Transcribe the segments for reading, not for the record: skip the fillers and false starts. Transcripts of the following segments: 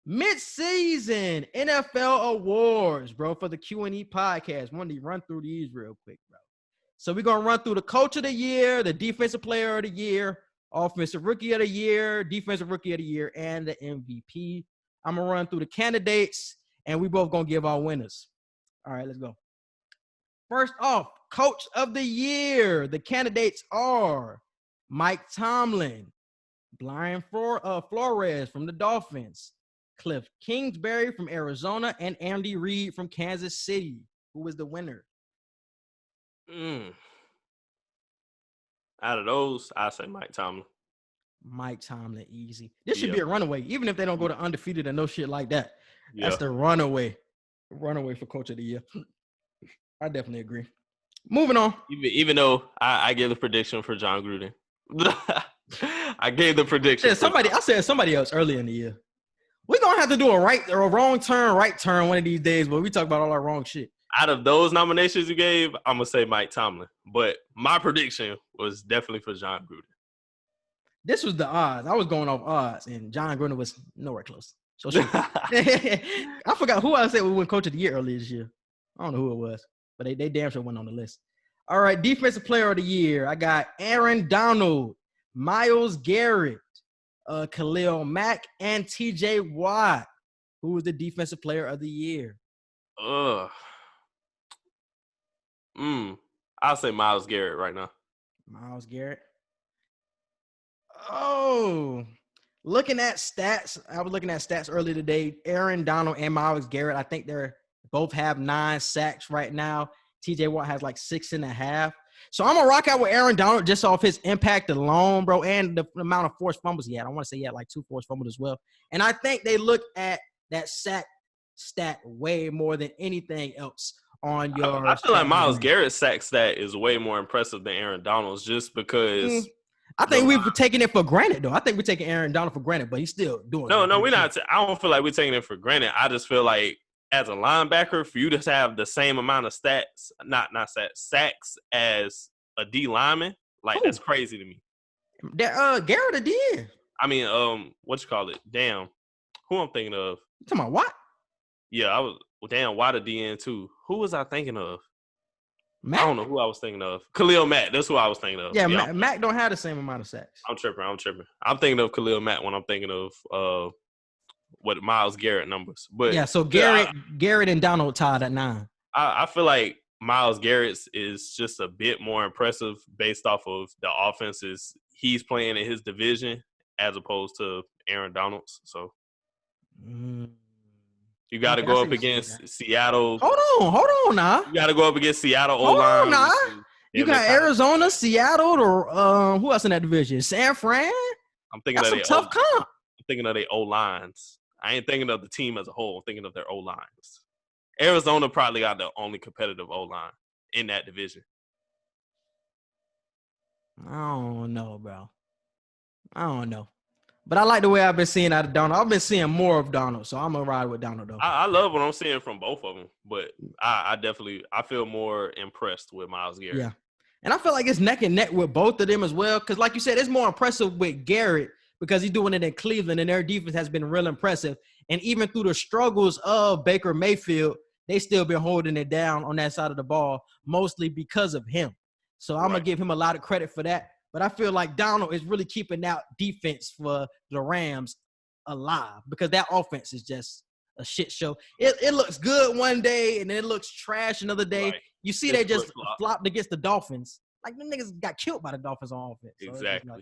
Midseason NFL Awards, bro, for the Q&E Podcast. Wanted to run through these real quick, bro. So we're going to run through the Coach of the Year, the Defensive Player of the Year, Offensive Rookie of the Year, Defensive Rookie of the Year, and the MVP. I'm going to run through the candidates, and we both going to give our winners. All right, let's go. First off, Coach of the Year. The candidates are Mike Tomlin, Brian Flores from the Dolphins, Cliff Kingsbury from Arizona, and Andy Reid from Kansas City. Who was the winner? Out of those, I say Mike Tomlin. Mike Tomlin, easy. This should be a runaway, even if they don't go to undefeated or no shit like that. That's the runaway for Coach of the Year. I definitely agree. Moving on. Even though I gave the prediction for John Gruden. I gave the prediction. I said somebody else earlier in the year. We're going to have to do a right turn one of these days, but we talk about all our wrong shit. Out of those nominations you gave, I'm going to say Mike Tomlin. But my prediction was definitely for John Gruden. This was the odds. I was going off odds, and John Gruden was nowhere close. So I forgot who I said would win Coach of the Year earlier this year. I don't know who it was, but they damn sure went on the list. All right, Defensive Player of the Year. I got Aaron Donald, Myles Garrett, Khalil Mack, and T.J. Watt. Who was the Defensive Player of the Year? I'll say Myles Garrett right now. Myles Garrett. Oh, looking at stats. I was looking at stats earlier today. Aaron Donald and Myles Garrett, I think they're both have 9 sacks right now. T.J. Watt has like 6.5. So I'm going to rock out with Aaron Donald just off his impact alone, bro, and the amount of forced fumbles he had. I want to say he had like 2 forced fumbles as well. And I think they look at that sack stat way more than anything else on your – I feel like Myles Garrett's sack stat is way more impressive than Aaron Donald's just because I think we've taken it for granted, though. I think we're taking Aaron Donald for granted, but he's still doing it. No, we're not. I don't feel like we're taking it for granted. I just feel like as a linebacker, for you to have the same amount of stats, not stats, sacks as a D lineman, like that's crazy to me. Garrett did. I mean, what you call it? Damn, who I'm thinking of? You talking about what? Yeah, Watt a DN too. Who was I thinking of? Mac? I don't know who I was thinking of. Khalil Mack. That's who I was thinking of. Yeah, Mac don't have the same amount of sacks. I'm tripping. I'm thinking of Khalil Mack when I'm thinking of what Myles Garrett numbers. But yeah, so Garrett and Donald tied at 9. I feel like Myles Garrett is just a bit more impressive based off of the offenses he's playing in his division as opposed to Aaron Donald's. So you got to go up against Seattle. Hold on now. You got to go up against Seattle O-line. Hold on now. You got Arizona, Seattle, or who else in that division? San Fran? I'm thinking that's of some tough comp. I'm thinking of their O-lines. I ain't thinking of the team as a whole. I'm thinking of their O-lines. Arizona probably got the only competitive O-line in that division. I don't know, bro. I don't know. But I like the way I've been seeing out of Donald. I've been seeing more of Donald, so I'm going to ride with Donald, though. I love what I'm seeing from both of them, but I feel more impressed with Myles Garrett. Yeah. And I feel like it's neck and neck with both of them as well because, like you said, it's more impressive with Garrett because he's doing it in Cleveland, and their defense has been real impressive. And even through the struggles of Baker Mayfield, they still been holding it down on that side of the ball, mostly because of him. So I'm going to give him a lot of credit for that. But I feel like Donald is really keeping that defense for the Rams alive because that offense is just a shit show. It looks good one day, and then it looks trash another day. Right. You see they just flopped against the Dolphins. Like, them niggas got killed by the Dolphins on offense. So exactly.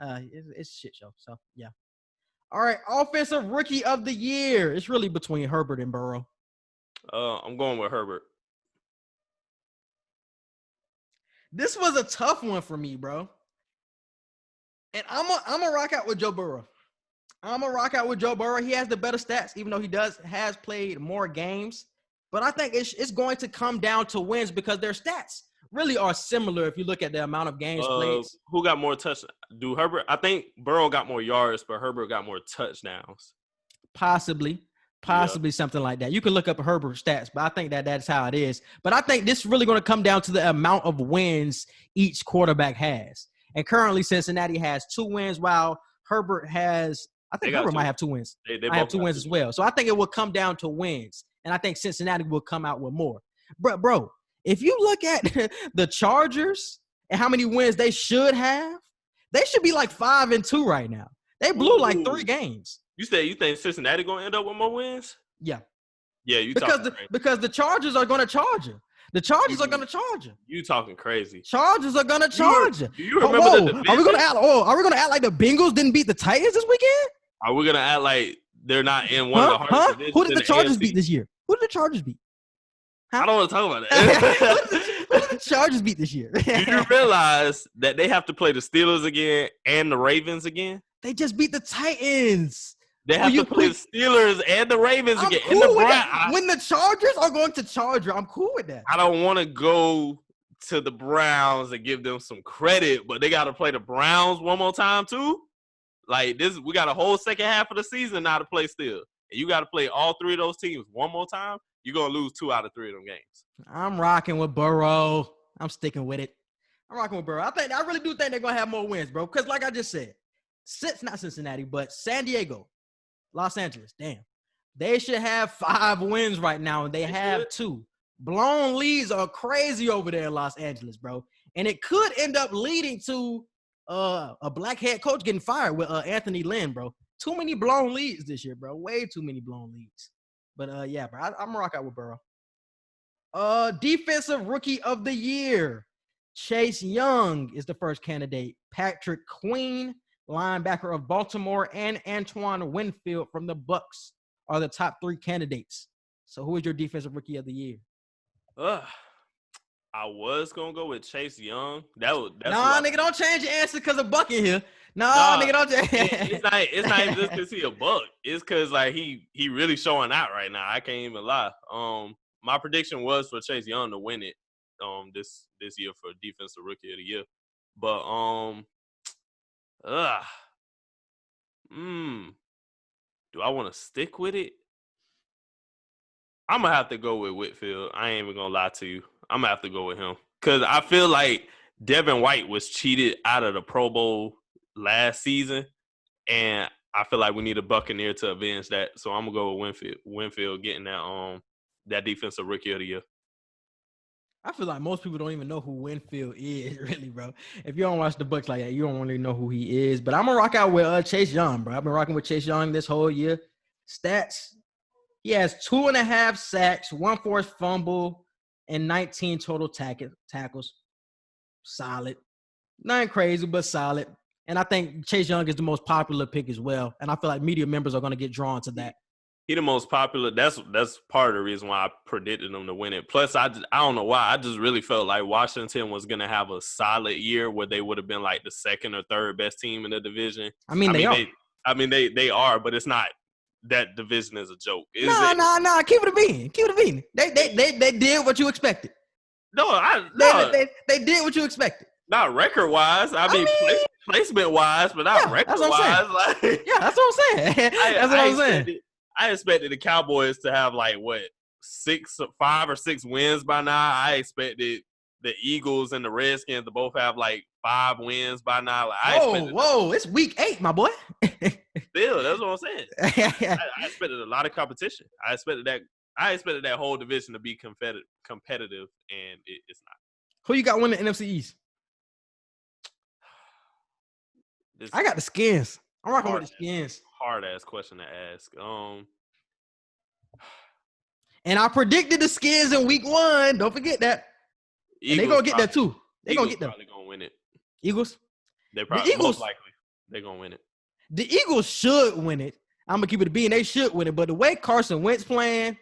It's a shit show. So, yeah. All right, Offensive Rookie of the Year. It's really between Herbert and Burrow. I'm going with Herbert. This was a tough one for me, bro. And I'm gonna rock out with Joe Burrow. He has the better stats, even though he has played more games. But I think it's going to come down to wins because their stats really are similar if you look at the amount of games played. Who got more touchdowns? Herbert? I think Burrow got more yards, but Herbert got more touchdowns. Possibly something like that. You can look up Herbert stats, but I think that's how it is. But I think this is really going to come down to the amount of wins each quarterback has. And currently Cincinnati has 2 wins while Herbert has I think Denver might have 2 wins. I have 2 wins as well. So I think it will come down to wins. And I think Cincinnati will come out with more. Bro, if you look at the Chargers and how many wins they should have, they should be like 5-2 right now. They blew like 3 games. You think Cincinnati going to end up with more wins? Yeah. Yeah, because the Chargers are going to charge you. The Chargers are going to charge you. You talking crazy. Chargers are going to charge you. Do you remember the division? Are we going to act like the Bengals didn't beat the Titans this weekend? Are we going to act like they're not in one of the hardest divisions? Who did the Chargers beat this year? Who did the Chargers beat? I don't want to talk about that. Who did the Chargers beat this year? Do you realize that they have to play the Steelers again and the Ravens again? They just beat the Titans. They have to play the Steelers and the Ravens again. Cool with that. When the Chargers are going to charge you, I'm cool with that. I don't want to go to the Browns and give them some credit, but they got to play the Browns one more time too. Like this, we got a whole second half of the season now to play still. And you got to play all 3 of those teams one more time. You're going to lose 2 out of 3 of them games. I'm rocking with Burrow. I'm sticking with it. I'm rocking with Burrow. I really do think they're going to have more wins, bro. Because like I just said, not Cincinnati, but San Diego, Los Angeles, damn. They should have 5 wins right now, and they have 2. Blown leads are crazy over there in Los Angeles, bro. And it could end up leading to a black head coach getting fired with Anthony Lynn, bro. Too many blown leads this year, bro. Way too many blown leads. But, yeah, bro, I'm going to rock out with Burrow. Defensive Rookie of the Year. Chase Young is the first candidate. Patrick Queen, linebacker of Baltimore, and Antoine Winfield from the Bucks are the top 3 candidates. So who is your Defensive Rookie of the Year? I was going to go with Chase Young. Nigga, don't change your answer because of Buck in here. Nigga, don't change. It's not even just because he a Buck. It's because like he really showing out right now. I can't even lie. My prediction was for Chase Young to win it this year for Defensive Rookie of the Year. But do I want to stick with it? I'm going to have to go with Whitfield. I ain't even going to lie to you. I'm going to have to go with him. Because I feel like Devin White was cheated out of the Pro Bowl last season. And I feel like we need a Buccaneer to avenge that. So I'm going to go with Winfield getting that Defensive Rookie of the Year. I feel like most people don't even know who Winfield is, really, bro. If you don't watch the Bucs like that, you don't really know who he is. But I'm going to rock out with Chase Young, bro. I've been rocking with Chase Young this whole year. Stats, he has 2.5 sacks, 1 forced fumble, and 19 total tackles. Solid. Nothing crazy, but solid. And I think Chase Young is the most popular pick as well. And I feel like media members are going to get drawn to that. He the most popular. That's part of the reason why I predicted him to win it. Plus, I don't know why. I just really felt like Washington was going to have a solid year where they would have been like the 2nd or 3rd best team in the division. They are, but it's not. That division is a joke. Nah. Keep it a bean. They did what you expected. They did what you expected. Not record wise. I mean placement wise, but not record wise. That's what I'm saying. That's what I'm saying. I expected the Cowboys to have 5 or 6 wins by now. I expected the Eagles and the Redskins to both have 5 wins by now. Whoa! It's week 8, my boy. Still, that's what I'm saying. I expected a lot of competition. I expected that whole division to be competitive, and it's not. Who you got winning the NFC East? I got the Skins. I'm rocking with the Skins. Hard ass question to ask. And I predicted the Skins in week 1. Don't forget that. They're gonna get that too. They're gonna get that. Probably gonna win it. Eagles. Most likely they're gonna win it. The Eagles should win it. I'm gonna keep it a bean. They should win it. But the way Carson Wentz playing,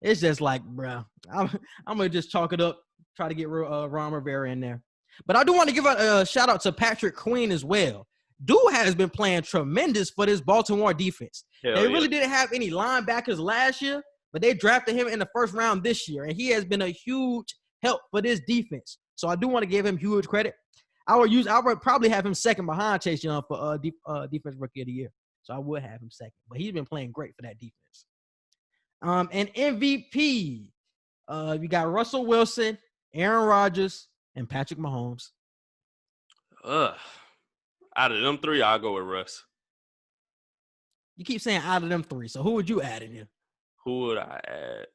it's just bro. I'm gonna just chalk it up. Try to get Ron Rivera in there. But I do want to give a shout out to Patrick Queen as well. Dude has been playing tremendous for this Baltimore defense. They really didn't have any linebackers last year, but they drafted him in the 1st round this year, and he has been a huge help for this defense. So I do want to give him huge credit. I would probably have him second behind Chase Young for Defensive Rookie of the Year. So I would have him second, but he's been playing great for that defense. And MVP, you got Russell Wilson, Aaron Rodgers, and Patrick Mahomes. Out of them 3, I'll go with Russ. You keep saying out of them three. So who would you add in here? Who would I add?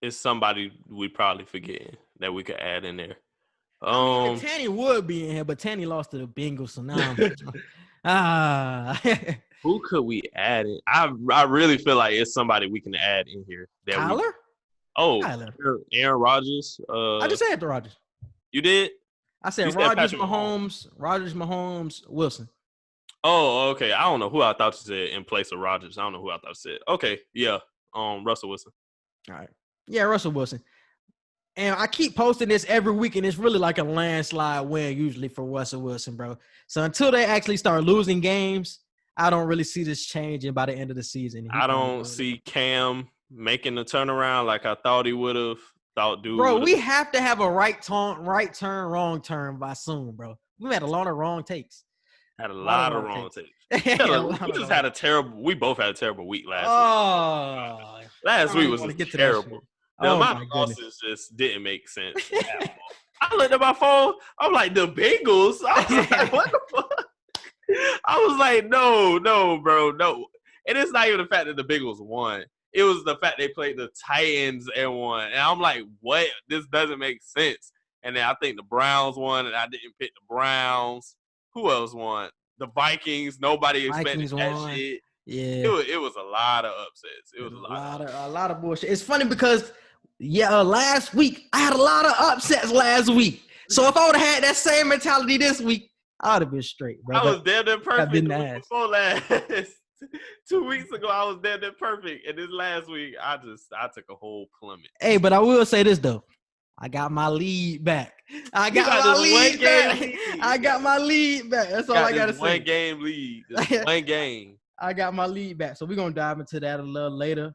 It's somebody we probably forgetting that we could add in there. I mean, Tanny would be in here, but Tanny lost to the Bengals, so now who could we add in? I really feel like it's somebody we can add in here. Kyler? Kyler. Aaron Rodgers. I just said the Rodgers. You did? I said Rodgers, Mahomes, Wilson. Oh, okay. I don't know who I thought you said in place of Rodgers. I don't know who I thought you said. Okay, yeah. Russell Wilson. All right. Yeah, Russell Wilson. And I keep posting this every week, and it's really like a landslide win usually for Russell Wilson, bro. So until they actually start losing games, I don't really see this changing by the end of the season. I don't see Cam making the turnaround like I thought he would have. Bro, we have to have a right turn, wrong turn by soon, bro. We had a lot of wrong takes. Had a lot of wrong takes. We both had a terrible week last week. Last week was terrible. The amount of losses just didn't make sense. I looked at my phone. I'm like, the Bengals? I was like, what the fuck? I was like, no, bro, no. And it's not even the fact that the Bengals won. It was the fact they played the Titans and won. And I'm like, what? This doesn't make sense. And then I think the Browns won, and I didn't pick the Browns. Who else won? The Vikings. Nobody expected that shit. Yeah. It was a lot of upsets. It was a lot of bullshit. It's funny because last week I had a lot of upsets last week. So if I would have had that same mentality this week, I would have been straight, bro. I was damn near perfect before last. 2 weeks ago, I was damn near perfect, and this last week, I took a whole plummet. Hey, but I will say this though, I got my lead back. I got my lead back. That's all I gotta say. One game lead. One game. I got my lead back. So we're gonna dive into that a little later.